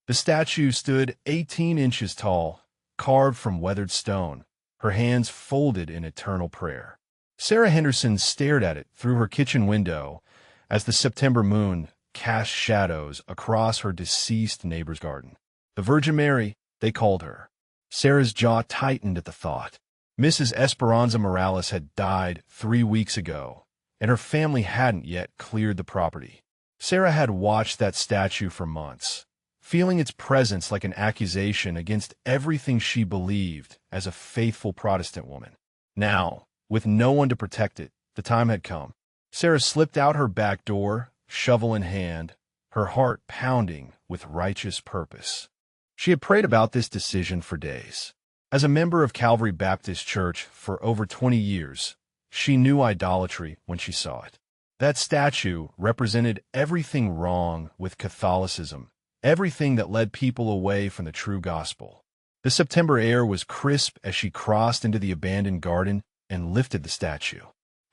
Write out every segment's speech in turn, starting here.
The statue stood 18 inches tall, carved from weathered stone, her hands folded in eternal prayer. Sarah Henderson stared at it through her kitchen window as the September moon cast shadows across her deceased neighbor's garden. The Virgin Mary, they called her. Sarah's jaw tightened at the thought. Mrs. Esperanza Morales had died 3 weeks ago, and her family hadn't yet cleared the property. Sarah had watched that statue for months, feeling its presence like an accusation against everything she believed as a faithful Protestant woman. Now, with no one to protect it, the time had come. Sarah slipped out her back door, shovel in hand, her heart pounding with righteous purpose. She had prayed about this decision for days. As a member of Calvary Baptist Church for over 20 years, she knew idolatry when she saw it. That statue represented everything wrong with Catholicism, everything that led people away from the true gospel. The September air was crisp as she crossed into the abandoned garden and lifted the statue.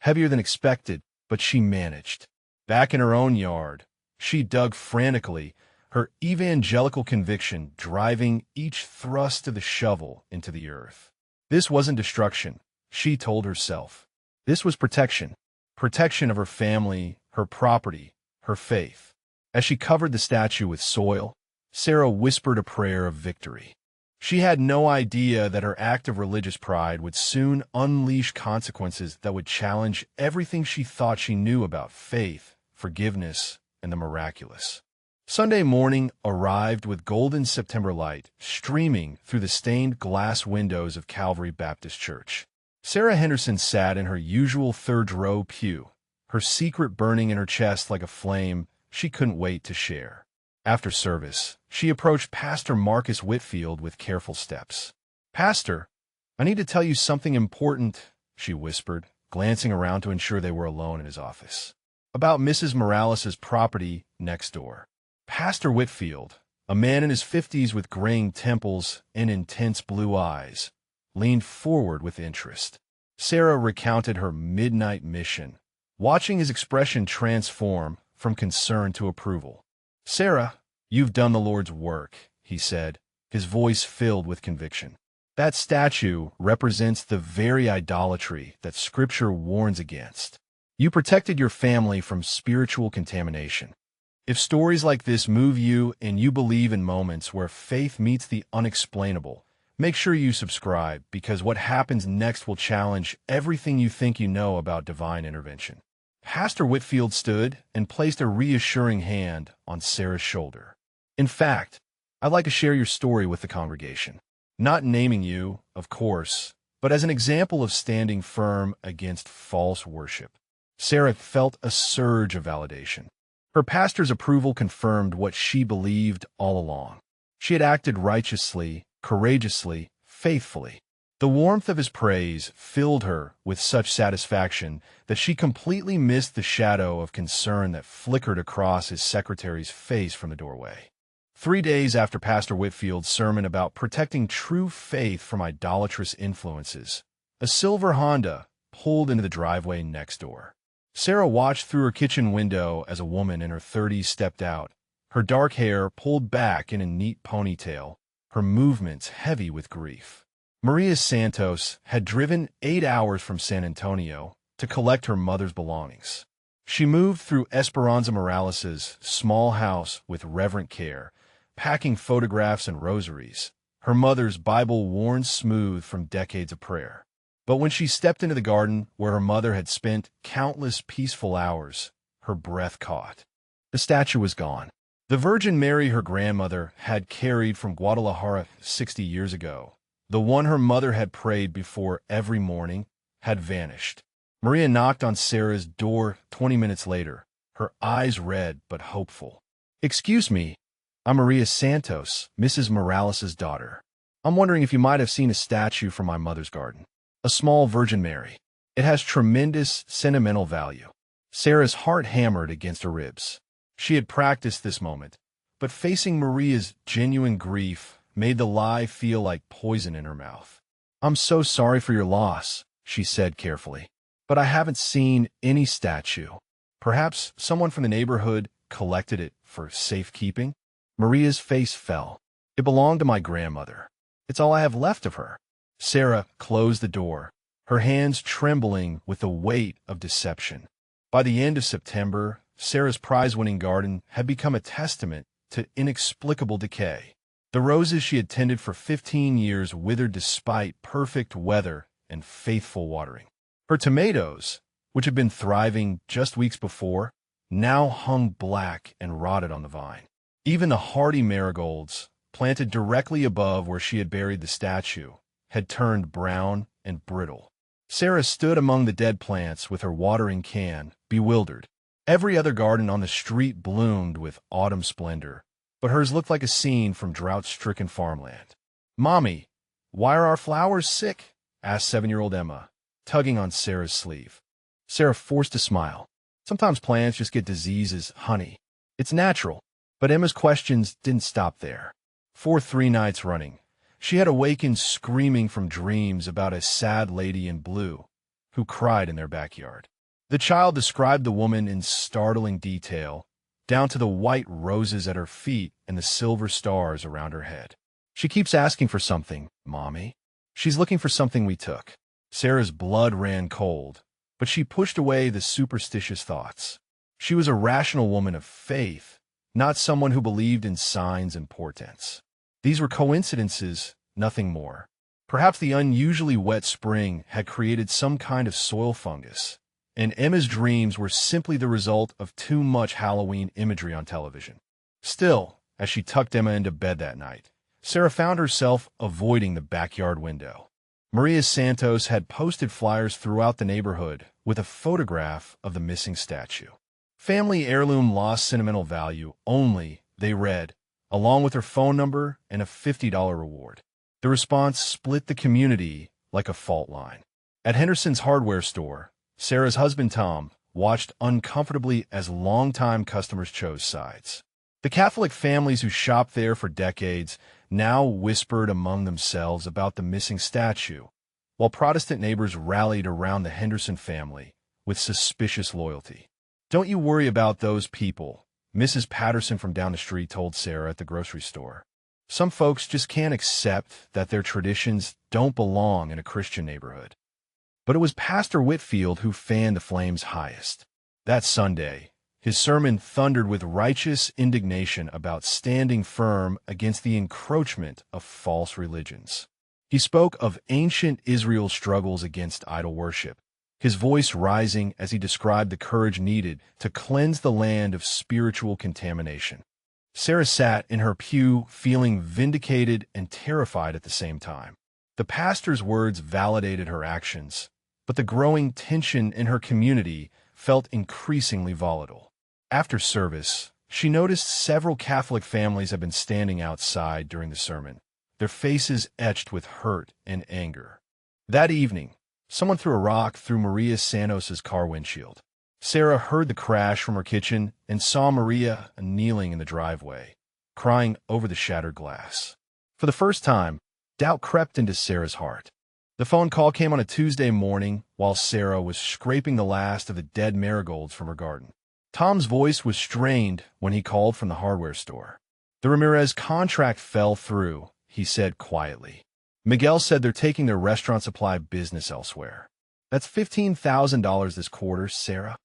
Heavier than expected, but she managed. Back in her own yard, she dug frantically, her evangelical conviction driving each thrust of the shovel into the earth. This wasn't destruction, she told herself. This was protection. Protection of her family, her property, her faith. As she covered the statue with soil, Sarah whispered a prayer of victory. She had no idea that her act of religious pride would soon unleash consequences that would challenge everything she thought she knew about faith, forgiveness, and the miraculous. Sunday morning arrived with golden September light streaming through the stained glass windows of Calvary Baptist Church. Sarah Henderson sat in her usual third-row pew, her secret burning in her chest like a flame she couldn't wait to share. After service, she approached Pastor Marcus Whitfield with careful steps. "Pastor, I need to tell you something important," she whispered, glancing around to ensure they were alone in his office. "About Mrs. Morales's property next door." Pastor Whitfield, a man in his 50s with graying temples and intense blue eyes, leaned forward with interest. Sarah recounted her midnight mission, watching his expression transform from concern to approval. "Sarah, you've done the Lord's work," he said, his voice filled with conviction. "That statue represents the very idolatry that Scripture warns against. You protected your family from spiritual contamination. If stories like this move you and you believe in moments where faith meets the unexplainable, make sure you subscribe, because what happens next will challenge everything you think you know about divine intervention." Pastor Whitfield stood and placed a reassuring hand on Sarah's shoulder. "In fact, I'd like to share your story with the congregation. Not naming you, of course, but as an example of standing firm against false worship." Sarah felt a surge of validation. Her pastor's approval confirmed what she believed all along. She had acted righteously, courageously, faithfully. The warmth of his praise filled her with such satisfaction that she completely missed the shadow of concern that flickered across his secretary's face from the doorway. 3 days after Pastor Whitfield's sermon about protecting true faith from idolatrous influences, a silver Honda pulled into the driveway next door. Sarah watched through her kitchen window as a woman in her 30s stepped out, her dark hair pulled back in a neat ponytail, her movements heavy with grief. Maria Santos had driven 8 hours from San Antonio to collect her mother's belongings. She moved through Esperanza Morales's small house with reverent care, packing photographs and rosaries, her mother's Bible worn smooth from decades of prayer. But when she stepped into the garden where her mother had spent countless peaceful hours, her breath caught. The statue was gone. The Virgin Mary her grandmother had carried from Guadalajara 60 years ago, the one her mother had prayed before every morning, had vanished. Maria knocked on Sarah's door 20 minutes later, her eyes red but hopeful. "Excuse me, I'm Maria Santos, Mrs. Morales's daughter. I'm wondering if you might have seen a statue from my mother's garden. A small Virgin Mary. It has tremendous sentimental value." Sarah's heart hammered against her ribs. She had practiced this moment, but facing Maria's genuine grief made the lie feel like poison in her mouth. "I'm so sorry for your loss," she said carefully, "but I haven't seen any statue. Perhaps someone from the neighborhood collected it for safekeeping?" Maria's face fell. It belonged to my grandmother. It's all I have left of her. Sarah closed the door, her hands trembling with the weight of deception. By the end of September, Sarah's prize-winning garden had become a testament to inexplicable decay. The roses she had tended for 15 years withered despite perfect weather and faithful watering. Her tomatoes, which had been thriving just weeks before, now hung black and rotted on the vine. Even the hardy marigolds, planted directly above where she had buried the statue, had turned brown and brittle. Sarah stood among the dead plants with her watering can, bewildered. Every other garden on the street bloomed with autumn splendor, but hers looked like a scene from drought-stricken farmland. "Mommy, why are our flowers sick?" asked 7-year-old Emma, tugging on Sarah's sleeve. Sarah forced a smile. "Sometimes plants just get diseases, honey. It's natural." But Emma's questions didn't stop there. For 3 nights running, she had awakened screaming from dreams about a sad lady in blue who cried in their backyard. The child described the woman in startling detail, down to the white roses at her feet and the silver stars around her head. "She keeps asking for something, Mommy. She's looking for something we took." Sarah's blood ran cold, but she pushed away the superstitious thoughts. She was a rational woman of faith, not someone who believed in signs and portents. These were coincidences, nothing more. Perhaps the unusually wet spring had created some kind of soil fungus, and Emma's dreams were simply the result of too much Halloween imagery on television. Still, as she tucked Emma into bed that night, Sarah found herself avoiding the backyard window. Maria Santos had posted flyers throughout the neighborhood with a photograph of the missing statue. "Family heirloom lost sentimental value only," they read, along with her phone number and a $50 reward. The response split the community like a fault line. At Henderson's hardware store, Sarah's husband Tom watched uncomfortably as longtime customers chose sides. The Catholic families who shopped there for decades now whispered among themselves about the missing statue, while Protestant neighbors rallied around the Henderson family with suspicious loyalty. "Don't you worry about those people," Mrs. Patterson from down the street told Sarah at the grocery store. "Some folks just can't accept that their traditions don't belong in a Christian neighborhood." But it was Pastor Whitfield who fanned the flames highest. That Sunday, his sermon thundered with righteous indignation about standing firm against the encroachment of false religions. He spoke of ancient Israel's struggles against idol worship, his voice rising as he described the courage needed to cleanse the land of spiritual contamination. Sarah sat in her pew feeling vindicated and terrified at the same time. The pastor's words validated her actions, but the growing tension in her community felt increasingly volatile. After service, she noticed several Catholic families had been standing outside during the sermon, their faces etched with hurt and anger. That evening, someone threw a rock through Maria Santos's car windshield. Sarah heard the crash from her kitchen and saw Maria kneeling in the driveway, crying over the shattered glass. For the first time, doubt crept into Sarah's heart. The phone call came on a Tuesday morning while Sarah was scraping the last of the dead marigolds from her garden. Tom's voice was strained when he called from the hardware store. "The Ramirez contract fell through," he said quietly. "Miguel said they're taking their restaurant supply business elsewhere." "That's $15,000 this quarter, Sarah."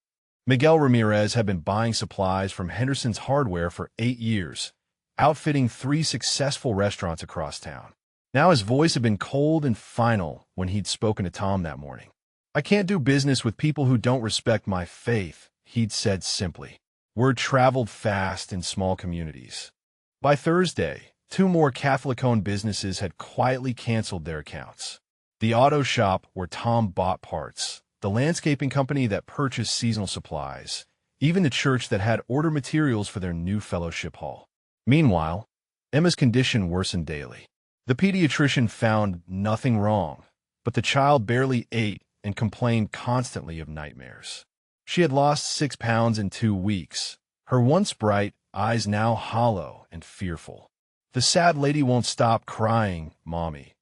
Miguel Ramirez had been buying supplies from Henderson's Hardware for 8 years, outfitting 3 successful restaurants across town. Now his voice had been cold and final when he'd spoken to Tom that morning. "I can't do business with people who don't respect my faith," he'd said simply. Word traveled fast in small communities. By Thursday, 2 more Catholic-owned businesses had quietly canceled their accounts. The auto shop where Tom bought parts, the landscaping company that purchased seasonal supplies, even the church that had ordered materials for their new fellowship hall. Meanwhile, Emma's condition worsened daily. The pediatrician found nothing wrong, but the child barely ate and complained constantly of nightmares. She had lost 6 pounds in 2 weeks, her once bright eyes now hollow and fearful. "The sad lady won't stop crying, Mommy,"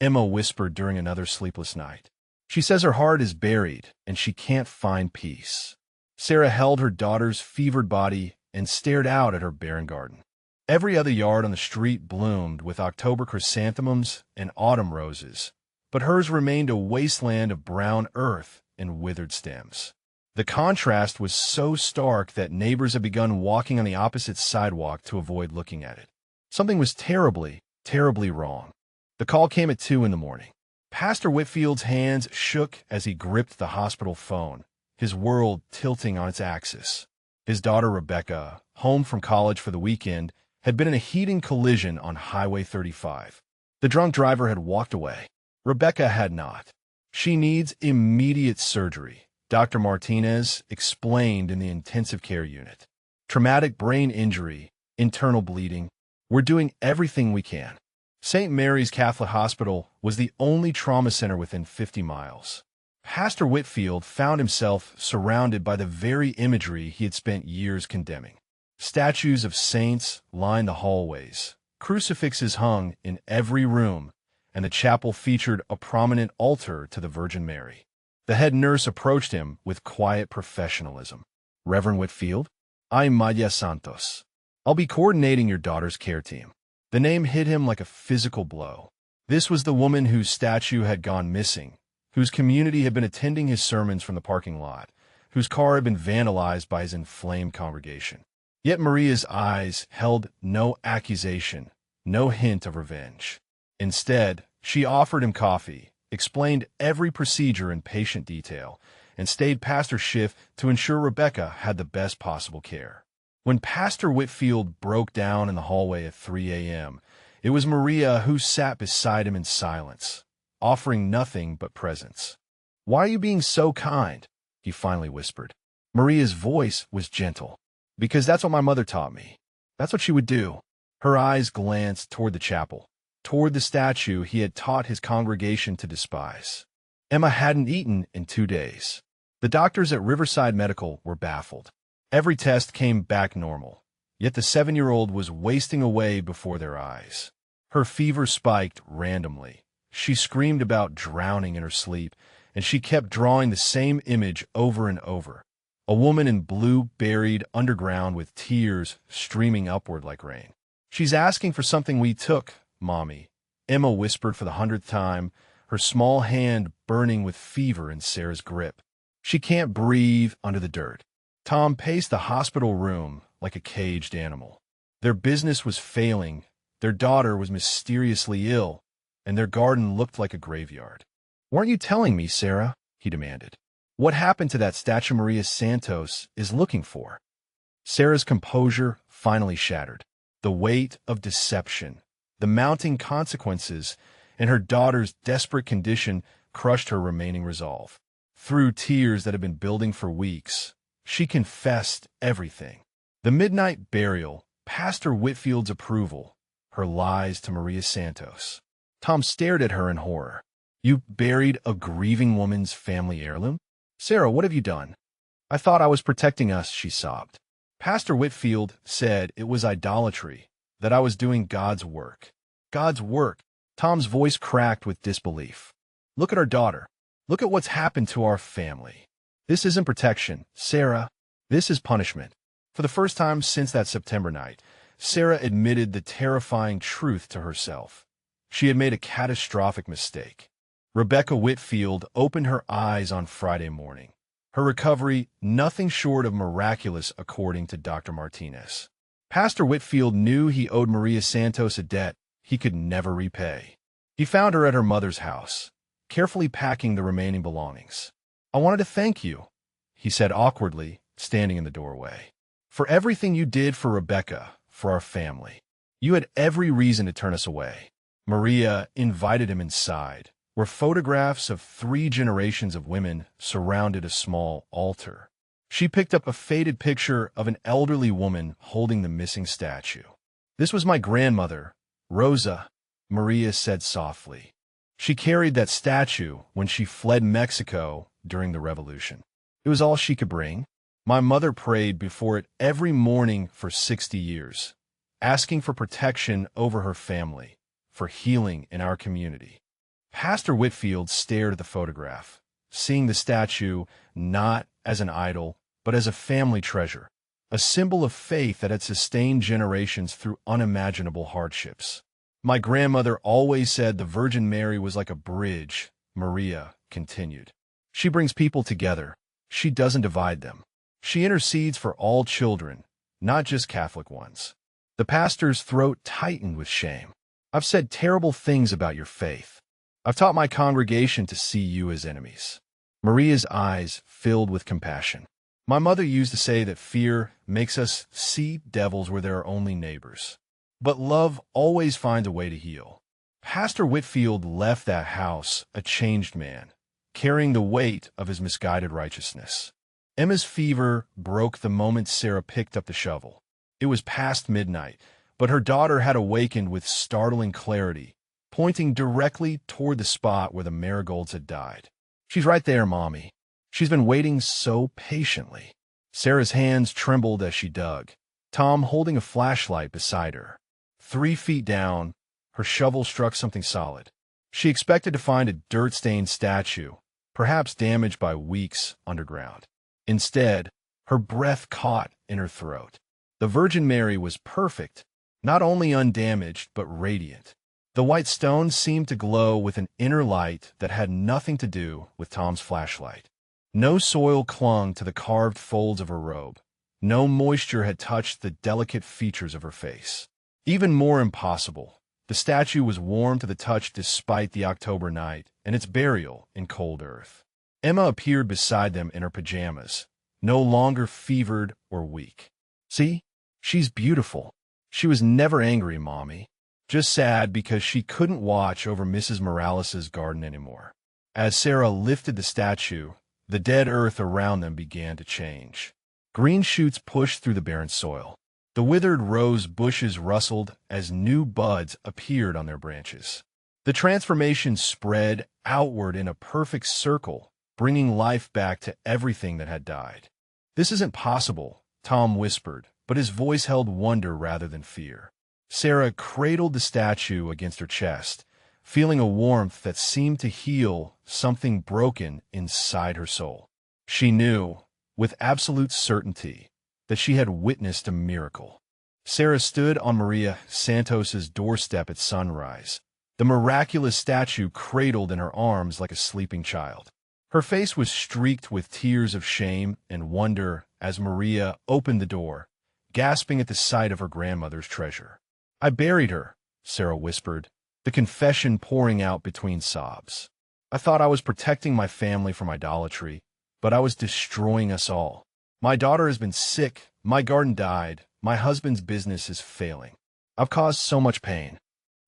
Emma whispered during another sleepless night. "She says her heart is buried and she can't find peace." Sarah held her daughter's fevered body and stared out at her barren garden. Every other yard on the street bloomed with October chrysanthemums and autumn roses, but hers remained a wasteland of brown earth and withered stems. The contrast was so stark that neighbors had begun walking on the opposite sidewalk to avoid looking at it. Something was terribly, terribly wrong. The call came at 2 in the morning. Pastor Whitfield's hands shook as he gripped the hospital phone, his world tilting on its axis. His daughter Rebecca, home from college for the weekend, had been in a heating collision on Highway 35. The drunk driver had walked away. Rebecca had not. She needs immediate surgery, Dr. Martinez explained in the intensive care unit. Traumatic brain injury, internal bleeding. We're doing everything we can. St. Mary's Catholic Hospital was the only trauma center within 50 miles. Pastor Whitfield found himself surrounded by the very imagery he had spent years condemning. Statues of saints lined the hallways. Crucifixes hung in every room, and the chapel featured a prominent altar to the Virgin Mary. The head nurse approached him with quiet professionalism. "Reverend Whitfield, I'm Maya Santos. I'll be coordinating your daughter's care team." The name hit him like a physical blow. This was the woman whose statue had gone missing, whose community had been attending his sermons from the parking lot, whose car had been vandalized by his inflamed congregation. Yet Maria's eyes held no accusation, no hint of revenge. Instead, she offered him coffee, explained every procedure in patient detail, and stayed past her shift to ensure Rebecca had the best possible care. When Pastor Whitfield broke down in the hallway at 3 a.m., it was Maria who sat beside him in silence, offering nothing but presence. "Why are you being so kind?" he finally whispered. Maria's voice was gentle. "Because that's what my mother taught me. That's what she would do." Her eyes glanced toward the chapel, toward the statue he had taught his congregation to despise. Emma hadn't eaten in 2 days. The doctors at Riverside Medical were baffled. Every test came back normal, yet the 7-year-old was wasting away before their eyes. Her fever spiked randomly. She screamed about drowning in her sleep, and she kept drawing the same image over and over. A woman in blue buried underground with tears streaming upward like rain. "She's asking for something we took, Mommy," Emma whispered for the 100th time, her small hand burning with fever in Sarah's grip. "She can't breathe under the dirt." Tom paced the hospital room like a caged animal. Their business was failing, their daughter was mysteriously ill, and their garden looked like a graveyard. "Weren't you telling me, Sarah?" he demanded. "What happened to that statue Maria Santos is looking for?" Sarah's composure finally shattered. The weight of deception, the mounting consequences, and her daughter's desperate condition crushed her remaining resolve. Through tears that had been building for weeks, she confessed everything. The midnight burial, Pastor Whitfield's approval, her lies to Maria Santos. Tom stared at her in horror. "You buried a grieving woman's family heirloom? Sarah, what have you done?" "I thought I was protecting us," she sobbed. Pastor Whitfield said it was idolatry, that I was doing God's work. God's work. Tom's voice cracked with disbelief. "Look at our daughter. Look at what's happened to our family. This isn't protection, Sarah. This is punishment." For the first time since that September night, Sarah admitted the terrifying truth to herself. She had made a catastrophic mistake. Rebecca Whitfield opened her eyes on Friday morning. Her recovery, nothing short of miraculous, according to Dr. Martinez. Pastor Whitfield knew he owed Maria Santos a debt he could never repay. He found her at her mother's house, carefully packing the remaining belongings. "I wanted to thank you," he said awkwardly, standing in the doorway, "for everything you did for Rebecca, for our family. You had every reason to turn us away." Maria invited him inside, where photographs of 3 generations of women surrounded a small altar. She picked up a faded picture of an elderly woman holding the missing statue. "This was my grandmother, Rosa," Maria said softly. "She carried that statue when she fled Mexico during the Revolution. It was all she could bring. My mother prayed before it every morning for 60 years, asking for protection over her family, for healing in our community." Pastor Whitfield stared at the photograph, seeing the statue not as an idol, but as a family treasure. a symbol of faith that had sustained generations through unimaginable hardships. My grandmother always said the Virgin Mary was like a bridge, Maria continued. She brings people together. She doesn't divide them. She intercedes for all children, not just Catholic ones. The pastor's throat tightened with shame. I've said terrible things about your faith. I've taught my congregation to see you as enemies. Maria's eyes filled with compassion. My mother used to say that fear makes us see devils where there are only neighbors. But love always finds a way to heal. Pastor Whitfield left that house a changed man, carrying the weight of his misguided righteousness. Emma's fever broke the moment Sarah picked up the shovel. It was past midnight, but her daughter had awakened with startling clarity, pointing directly toward the spot where the marigolds had died. "She's right there, Mommy. She's been waiting so patiently." Sarah's hands trembled as she dug, Tom holding a flashlight beside her. 3 feet down, her shovel struck something solid. She expected to find a dirt-stained statue, perhaps damaged by weeks underground. Instead, her breath caught in her throat. The Virgin Mary was perfect, not only undamaged, but radiant. The white stone seemed to glow with an inner light that had nothing to do with Tom's flashlight. No soil clung to the carved folds of her robe. No moisture had touched the delicate features of her face. Even more impossible, the statue was warm to the touch despite the October night and its burial in cold earth. Emma appeared beside them in her pajamas, no longer fevered or weak. "See? She's beautiful. She was never angry, Mommy. Just sad because she couldn't watch over Mrs. Morales's garden anymore." As Sarah lifted the statue, the dead earth around them began to change. Green shoots pushed through the barren soil. The withered rose bushes rustled as new buds appeared on their branches. The transformation spread outward in a perfect circle, bringing life back to everything that had died. "This isn't possible," Tom whispered, but his voice held wonder rather than fear. Sarah cradled the statue against her chest, feeling a warmth that seemed to heal something broken inside her soul. She knew, with absolute certainty, that she had witnessed a miracle. Sarah stood on Maria Santos's doorstep at sunrise, the miraculous statue cradled in her arms like a sleeping child. Her face was streaked with tears of shame and wonder as Maria opened the door, gasping at the sight of her grandmother's treasure. "I buried her," Sarah whispered, the confession pouring out between sobs. "I thought I was protecting my family from idolatry, but I was destroying us all. My daughter has been sick, my garden died, my husband's business is failing. I've caused so much pain."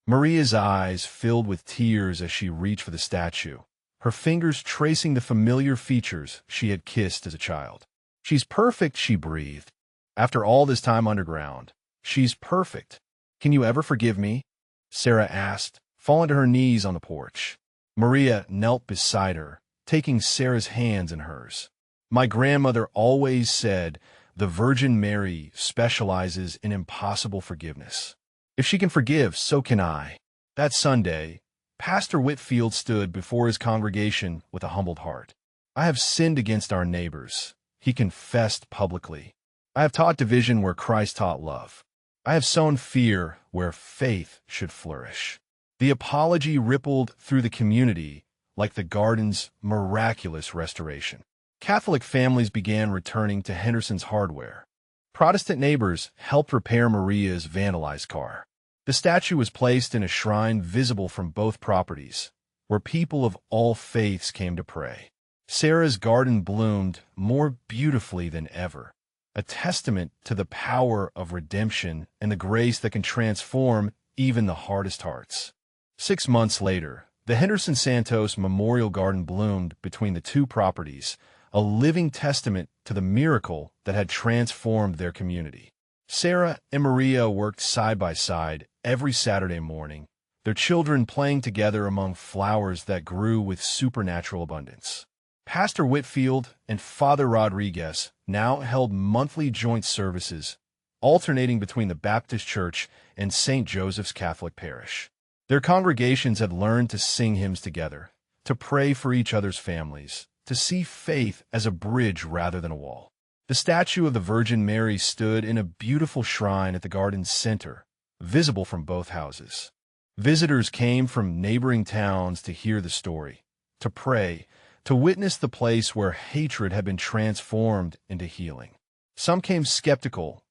Maria's eyes filled with tears as she reached for the statue, her fingers tracing the familiar features she had kissed as a child. "She's perfect," she breathed. "After all this time underground, she's perfect. Can you ever forgive me?" Sarah asked, falling to her knees on the porch. Maria knelt beside her, taking Sarah's hands in hers. "My grandmother always said the Virgin Mary specializes in impossible forgiveness. If she can forgive, so can I." That Sunday, Pastor Whitfield stood before his congregation with a humbled heart. "I have sinned against our neighbors," he confessed publicly. "I have taught division where Christ taught love. I have sown fear where faith should flourish." The apology rippled through the community like the garden's miraculous restoration. Catholic families began returning to Henderson's hardware. Protestant neighbors helped repair Maria's vandalized car. The statue was placed in a shrine visible from both properties, where people of all faiths came to pray. Sarah's garden bloomed more beautifully than ever, a testament to the power of redemption and the grace that can transform even the hardest hearts. 6 months later, the Henderson Santos Memorial Garden bloomed between the two properties, a living testament to the miracle that had transformed their community. Sarah and Maria worked side by side every Saturday morning, their children playing together among flowers that grew with supernatural abundance. Pastor Whitfield and Father Rodriguez now held monthly joint services, alternating between the Baptist Church and St. Joseph's Catholic Parish. Their congregations had learned to sing hymns together, to pray for each other's families, to see faith as a bridge rather than a wall. The statue of the Virgin Mary stood in a beautiful shrine at the garden's center, visible from both houses. Visitors came from neighboring towns to hear the story, to pray, to witness the place where hatred had been transformed into healing. Some came skeptical,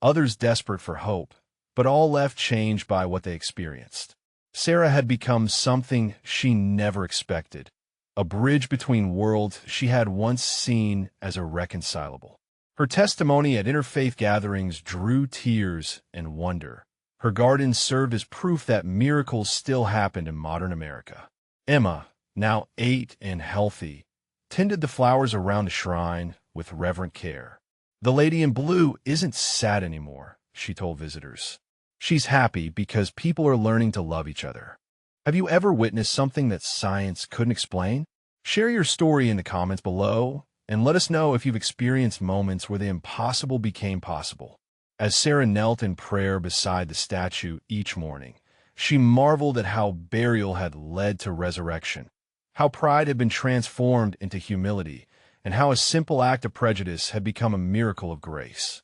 others desperate for hope, but all left changed by what they experienced. Sarah had become something she never expected, a bridge between worlds she had once seen as irreconcilable. Her testimony at interfaith gatherings drew tears and wonder. Her garden served as proof that miracles still happened in modern America. Emma, now 8 and healthy, tended the flowers around the shrine with reverent care. "The lady in blue isn't sad anymore," she told visitors. "She's happy because people are learning to love each other." Have you ever witnessed something that science couldn't explain? Share your story in the comments below, and let us know if you've experienced moments where the impossible became possible. As Sarah knelt in prayer beside the statue each morning, she marveled at how burial had led to resurrection, how pride had been transformed into humility, and how a simple act of prejudice had become a miracle of grace.